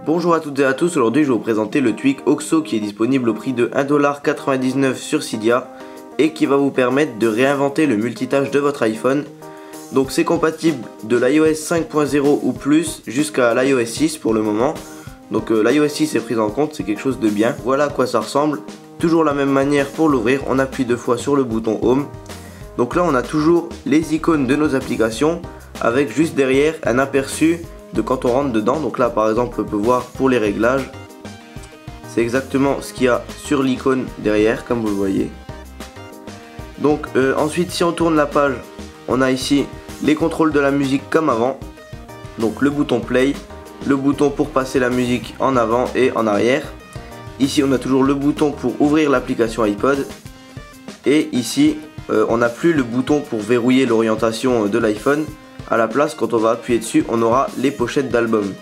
Bonjour à toutes et à tous, aujourd'hui je vais vous présenter le tweak OXO qui est disponible au prix de 1,99$ sur Cydia et qui va vous permettre de réinventer le multitâche de votre iPhone. Donc c'est compatible de l'iOS 5.0 ou plus jusqu'à l'iOS 6 pour le moment. Donc l'iOS 6 est pris en compte, c'est quelque chose de bien. Voilà à quoi ça ressemble. Toujours la même manière pour l'ouvrir, on appuie 2 fois sur le bouton Home. Donc là on a toujours les icônes de nos applications avec juste derrière un aperçu de quand on rentre dedans. Donc là par exemple on peut voir pour les réglages, c'est exactement ce qu'il y a sur l'icône derrière comme vous le voyez. Donc ensuite si on tourne la page, on a ici les contrôles de la musique comme avant. Donc le bouton play, le bouton pour passer la musique en avant et en arrière. Ici on a toujours le bouton pour ouvrir l'application iPod. Et ici on n'a plus le bouton pour verrouiller l'orientation de l'iPhone. À la place, quand on va appuyer dessus, on aura les pochettes d'albums.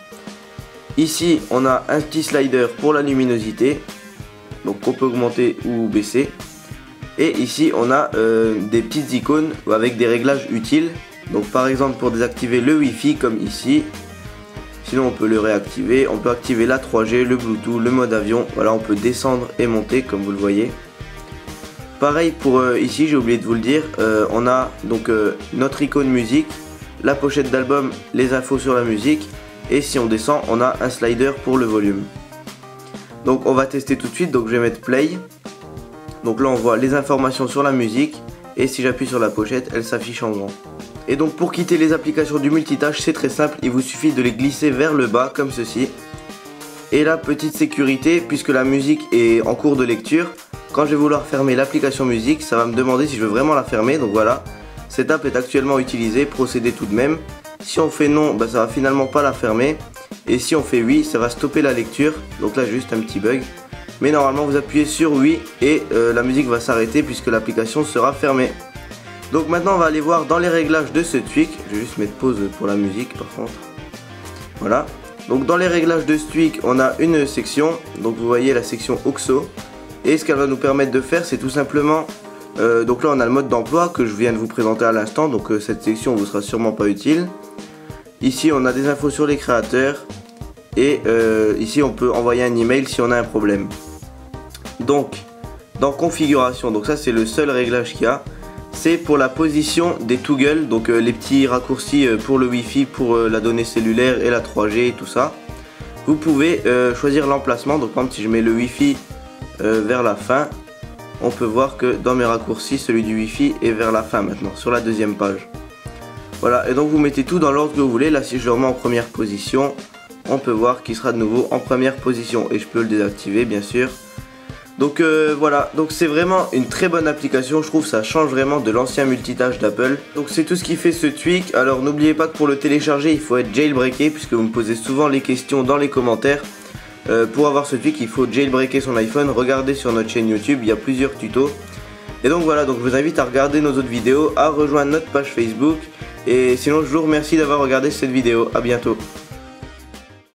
Ici on a un petit slider pour la luminosité, donc on peut augmenter ou baisser. Et ici on a des petites icônes avec des réglages utiles. Donc par exemple pour désactiver le Wi-Fi comme ici. Sinon on peut le réactiver, on peut activer la 3G, le Bluetooth, le mode avion. Voilà, on peut descendre et monter comme vous le voyez. Pareil pour ici, j'ai oublié de vous le dire, on a donc notre icône musique, la pochette d'album, les infos sur la musique. Et si on descend, on a un slider pour le volume. Donc on va tester tout de suite, donc je vais mettre play. Donc là on voit les informations sur la musique. Et si j'appuie sur la pochette, elle s'affiche en grand. Et donc pour quitter les applications du multitâche, c'est très simple, il vous suffit de les glisser vers le bas comme ceci. Et la petite sécurité, puisque la musique est en cours de lecture, quand je vais vouloir fermer l'application musique, ça va me demander si je veux vraiment la fermer. Donc voilà, cette app est actuellement utilisée, procédez tout de même. Si on fait non, ça va finalement pas la fermer. Et si on fait oui, ça va stopper la lecture. Donc là juste un petit bug. Mais normalement vous appuyez sur oui et la musique va s'arrêter puisque l'application sera fermée. Donc maintenant on va aller voir dans les réglages de ce tweak. Je vais juste mettre pause pour la musique par contre. Voilà. Donc dans les réglages de ce tweak on a une section. Donc vous voyez la section OXO. Et ce qu'elle va nous permettre de faire c'est tout simplement donc là on a le mode d'emploi que je viens de vous présenter à l'instant. Donc cette section vous sera sûrement pas utile. Ici on a des infos sur les créateurs. Et ici on peut envoyer un email si on a un problème. Donc dans configuration, donc ça c'est le seul réglage qu'il y a. C'est pour la position des toggles, donc les petits raccourcis pour le Wi-Fi, pour la donnée cellulaire et la 3G et tout ça. Vous pouvez choisir l'emplacement. Donc par exemple si je mets le Wi-Fi vers la fin, on peut voir que dans mes raccourcis celui du Wi-Fi est vers la fin maintenant, sur la deuxième page. Voilà, et donc vous mettez tout dans l'ordre que vous voulez. Là si je le remets en première position, on peut voir qu'il sera de nouveau en première position. Et je peux le désactiver bien sûr. Donc voilà, donc c'est vraiment une très bonne application, je trouve ça change vraiment de l'ancien multitâche d'Apple. Donc c'est tout ce qui fait ce tweak. Alors n'oubliez pas que pour le télécharger il faut être jailbreaké, puisque vous me posez souvent les questions dans les commentaires. Pour avoir ce tweak il faut jailbreaker son iPhone, regardez sur notre chaîne YouTube, il y a plusieurs tutos. Et donc voilà, donc je vous invite à regarder nos autres vidéos, à rejoindre notre page Facebook. Et sinon je vous remercie d'avoir regardé cette vidéo, à bientôt.